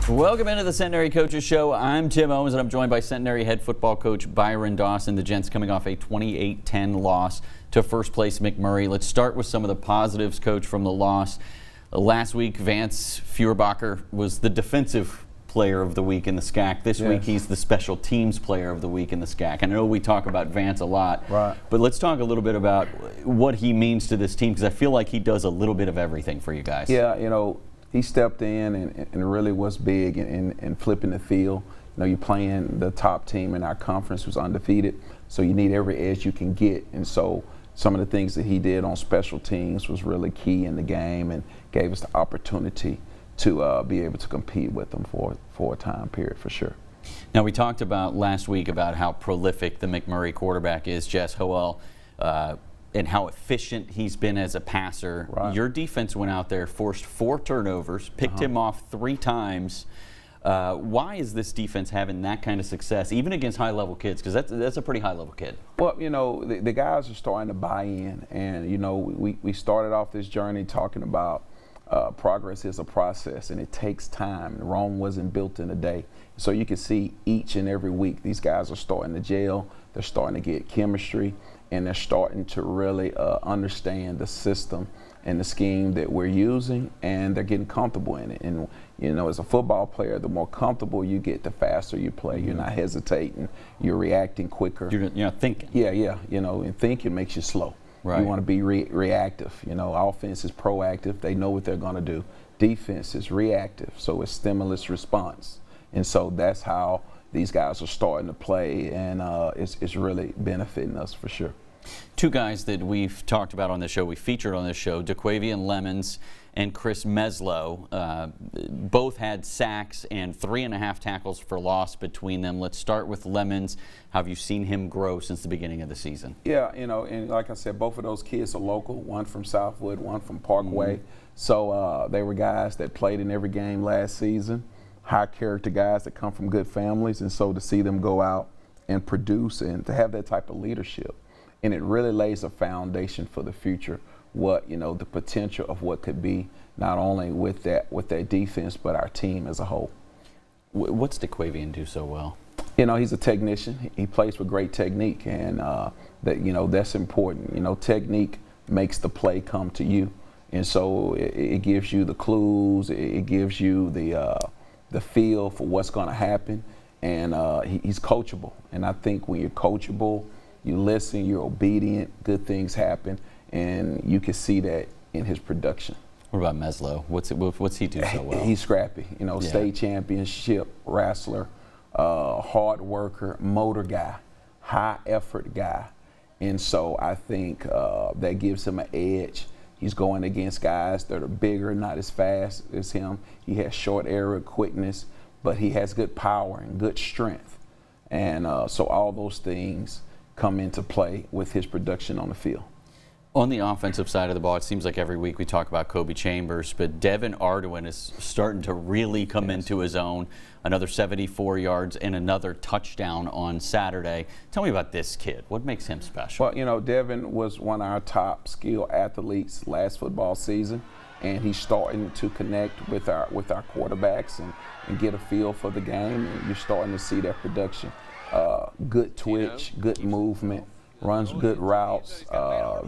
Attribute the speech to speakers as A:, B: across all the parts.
A: Welcome into the Centenary Coaches Show. I'm Tim Owens, and I'm joined by Centenary head football coach Byron Dawson. The Gents coming off a 28-10 loss to first place McMurray. Let's start with some of the positives, Coach, from the loss. Last week, Vance Feuerbacher was the defensive player of the week in the SCAC. This week, he's the special teams player of the week in the SCAC. I know we talk about Vance a lot, but let's talk a little bit about what he means to this team, because I feel like he does a little bit of everything for you guys.
B: Yeah, you know, he stepped in and really was big in flipping the field. You know, you're playing the top team in our conference who's undefeated, so you need every edge you can get. And so some of the things that he did on special teams was really key in the game and gave us the opportunity to be able to compete with them for a time period, for sure.
A: Now, we talked about last week about how prolific the McMurray quarterback is, Jess Howell, and how efficient he's been as a passer. Your defense went out there, forced 4 turnovers, picked him off 3 times. Why is this defense having that kind of success, even against high-level kids? Because that's a pretty high-level kid.
B: Well, you know, the guys are starting to buy in. And, you know, we started off this journey talking about progress is a process, and it takes time. And Rome wasn't built in a day. So you can see each and every week these guys are starting to gel. They're starting to get chemistry, and they're starting to really understand the system and the scheme that we're using, and they're getting comfortable in it. And, you know, as a football player, the more comfortable you get, the faster you play. You're not hesitating. You're reacting quicker.
A: You're not thinking.
B: Yeah. You know, and thinking makes you slow. You want to be reactive. You know, offense is proactive. They know what they're going to do. Defense is reactive, so it's stimulus response. And so that's how these guys are starting to play, and it's really benefiting us for sure.
A: 2 guys that we've talked about on this show, we featured on this show, DeQuavian Lemons and Chris Meslow, both had sacks and 3.5 tackles for loss between them. Let's start with Lemons. How have you seen him grow since the beginning of the season? Yeah,
B: you know, and like I said, both of those kids are local, one from Southwood, one from Parkway. So they were guys that played in every game last season, high character guys that come from good families, and so to see them go out and produce and to have that type of leadership, and it really lays a foundation for the future. What, you know, the potential of what could be, not only with that defense, but our team as a whole.
A: What's DeQuavian do so well?
B: You know, he's a technician. He plays with great technique, and that, you know, that's important. You know, technique makes the play come to you, and so it gives you the clues. It gives you the feel for what's going to happen, and he's coachable. And I think when you're coachable, you listen, you're obedient, good things happen. And you can see that in his production.
A: What about Meslow? What's he do so well?
B: He's scrappy. You know, state championship wrestler, hard worker, motor guy, high effort guy. And so I think that gives him an edge. He's going against guys that are bigger, not as fast as him. He has short area quickness, but he has good power and good strength. And so all those things come into play with his production on the field.
A: On the offensive side of the ball, it seems like every week we talk about Kobe Chambers, but Devin Arduin is starting to really come into his own. Another 74 yards and another touchdown on Saturday. Tell me about this kid. What makes him special?
B: Well, you know, Devin was one of our top skill athletes last football season, and he's starting to connect with our quarterbacks and get a feel for the game, and you're starting to see that production. Good twitch, good movement. Runs good routes,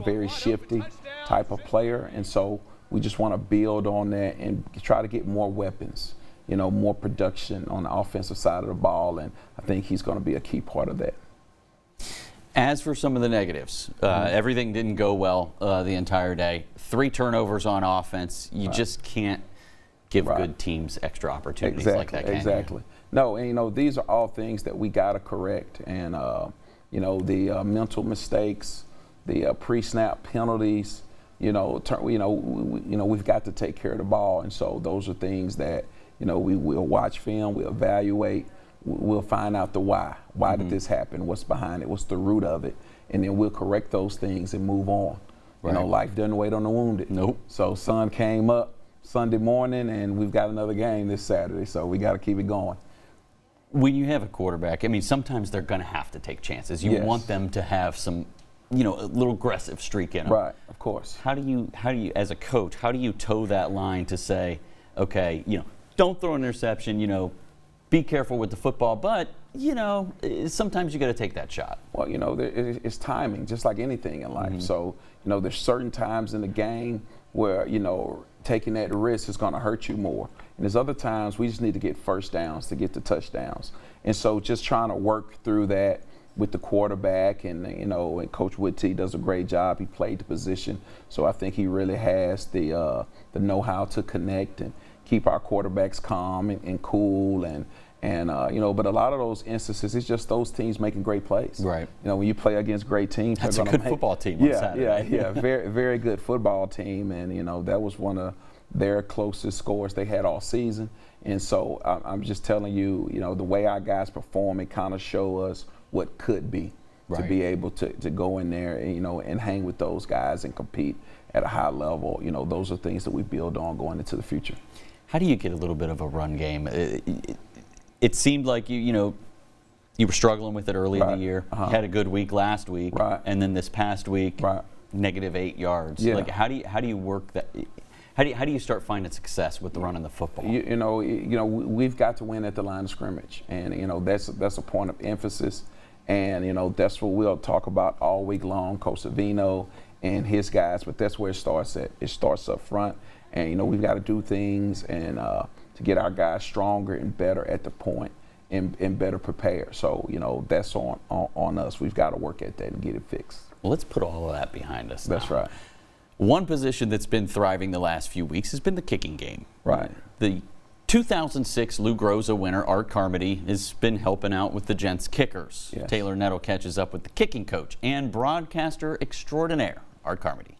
B: very shifty type of player, and so we just want to build on that and try to get more weapons, you know, more production on the offensive side of the ball, and I think he's going to be a key part of that.
A: As for some of the negatives, everything didn't go well the entire day. 3 turnovers on offense. You just can't give good teams extra opportunities like that, can you?
B: No, and you know, these are all things that we got to correct, and you know, the mental mistakes, the pre-snap penalties. You know, we've got to take care of the ball, and so those are things that, you know, we will watch film, we'll evaluate, we'll find out the why. Why did this happen? What's behind it? What's the root of it? And then we'll correct those things and move on. You know, life doesn't wait on the wounded.
A: Nope.
B: So sun came up Sunday morning, and we've got another game this Saturday, so we got to keep it going.
A: When you have a quarterback, I mean, sometimes they're going to have to take chances. You want them to have some, you know, a little aggressive streak in them.
B: Right, of course.
A: How do you, as a coach, how do you toe that line to say, okay, you know, don't throw an interception, be careful with the football, but, sometimes you got to take that shot.
B: Well, it's timing, just like anything in life. So, there's certain times in the game where, taking that risk is going to hurt you more. And there's other times we just need to get first downs to get the touchdowns. And so just trying to work through that with the quarterback, and and Coach Woodtee does a great job. He played the position, so I think he really has the know-how to connect and keep our quarterbacks calm and cool, and but a lot of those instances, it's just those teams making great plays.
A: Right.
B: When you play against great teams,
A: that's a good football team on Saturday.
B: Yeah, very, very good football team, and that was one of their closest scores they had all season. And so I'm just telling you, the way our guys perform, it kind of show us what could be, to be able to go in there, and hang with those guys and compete at a high level. Those are things that we build on going into the future.
A: How do you get a little bit of a run game? It seemed like you were struggling with it early in the year. You had a good week last week, and then this past week, -8 yards.
B: Yeah.
A: Like how do you work that? How do you start finding success with the run in the football?
B: We've got to win at the line of scrimmage, and that's a point of emphasis, and that's what we'll talk about all week long, Coach Savino and his guys. But that's where it starts at. It starts up front, and we've got to do things and to get our guys stronger and better at the point and better prepared. So that's on us. We've got to work at that and get it fixed.
A: Well, let's put all of that behind us now.
B: That's right.
A: One position that's been thriving the last few weeks has been the kicking game.
B: Right.
A: The 2006 Lou Groza winner, Art Carmody, has been helping out with the Gents kickers.
B: Yes.
A: Taylor Nettle catches up with the kicking coach and broadcaster extraordinaire, Art Carmody.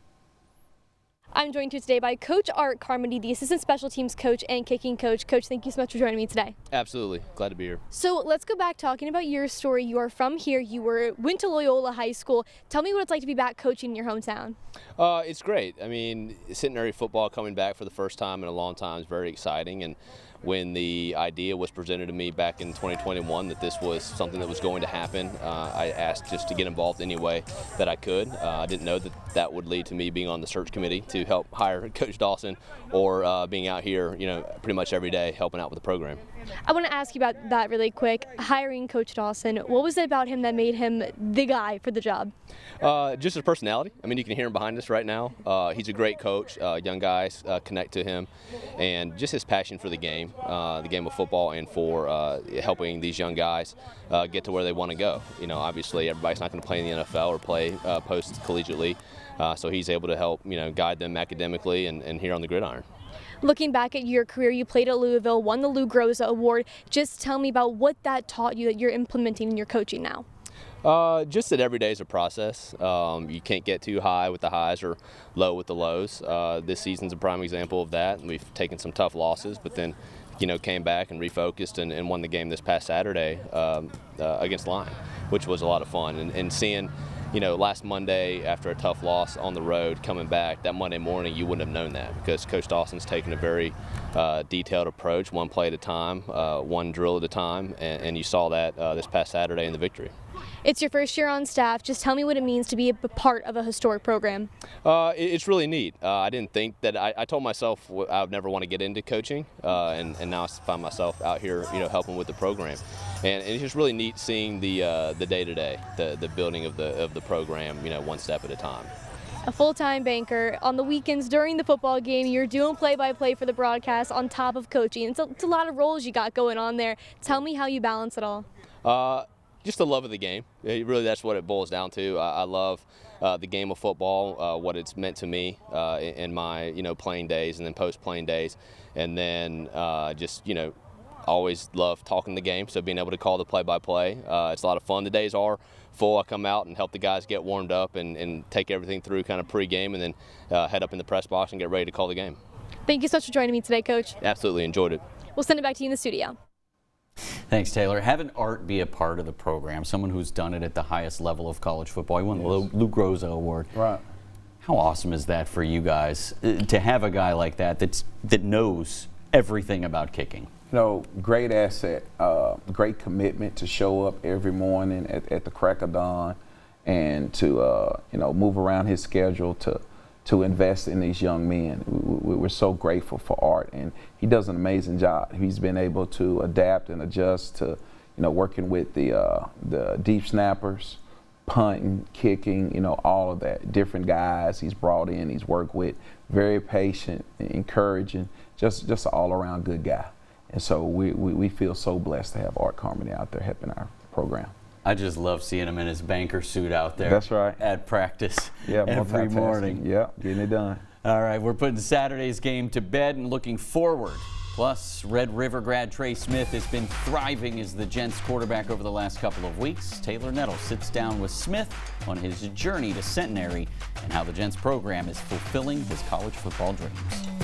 C: I'm joined here today by Coach Art Carmody, the assistant special teams coach and kicking coach. Coach, thank you so much for joining me today.
D: Absolutely. Glad to be here.
C: So let's go back talking about your story. You are from here. You went to Loyola High School. Tell me what it's like to be back coaching in your hometown.
D: It's great. I mean, Centenary football coming back for the first time in a long time is very exciting. And when the idea was presented to me back in 2021 that this was something that was going to happen, I asked just to get involved any way that I could. I didn't know that would lead to me being on the search committee to help hire Coach Dawson, or being out here, pretty much every day helping out with the program.
C: I want to ask you about that really quick. Hiring Coach Dawson, what was it about him that made him the guy for the job?
D: Just his personality. I mean, you can hear him behind us right now. He's a great coach. Young guys connect to him, and just his passion for the game of football, and for helping these young guys get to where they want to go. Obviously everybody's not going to play in the NFL or play post-collegiately, so he's able to help guide them academically and here on the gridiron.
C: Looking back at your career, you played at Louisville, won the Lou Groza Award. Just tell me about what that taught you that you're implementing in your coaching now.
D: Just that every day is a process. You can't get too high with the highs or low with the lows. This season's a prime example of that. We've taken some tough losses, but then came back and refocused and won the game this past Saturday against Lyon, which was a lot of fun. And seeing last Monday, after a tough loss on the road, coming back that Monday morning, you wouldn't have known that, because Coach Dawson's taken a very detailed approach, one play at a time, one drill at a time, and you saw that this past Saturday in the victory.
C: It's your first year on staff. Just tell me what it means to be a part of a historic program.
D: It's really neat. I didn't think that I told myself I would never want to get into coaching, and now I find myself out here, helping with the program. And it's just really neat seeing the day-to-day, the building of the program, one step at a time.
C: A full-time banker. On the weekends during the football game, you're doing play-by-play for the broadcast on top of coaching. It's a lot of roles you got going on there. Tell me how you balance it all.
D: Just the love of the game. Really, that's what it boils down to. I love the game of football, what it's meant to me in my playing days and then post-playing days, and then always love talking the game. So being able to call the play-by-play, it's a lot of fun. The days are full. I come out and help the guys get warmed up and take everything through kind of pre-game, and then head up in the press box and get ready to call the game.
C: Thank you so much for joining me today, Coach.
D: Absolutely enjoyed it.
C: We'll send it back to you in the studio.
A: Thanks, Taylor. Having Art be a part of the program, someone who's done it at the highest level of college football. He won the Lou Groza Award.
B: Right.
A: How awesome is that for you guys to have a guy like that that knows everything about kicking?
B: Great asset, great commitment to show up every morning at the crack of dawn, and to move around his schedule to to invest in these young men. We're so grateful for Art, and he does an amazing job. He's been able to adapt and adjust to, working with the deep snappers, punting, kicking, all of that. Different guys he's brought in, he's worked with. Very patient, encouraging, just an all-around good guy. And so we feel so blessed to have Art Carmody out there helping our program.
A: I just love seeing him in his banker suit out there.
B: That's right.
A: At practice.
B: Yeah,
A: every morning.
B: Yeah, getting it done.
A: All right, we're putting Saturday's game to bed and looking forward. Plus, Red River grad Trey Smith has been thriving as the Gents quarterback over the last couple of weeks. Taylor Nettle sits down with Smith on his journey to Centenary and how the Gents program is fulfilling his college football dreams.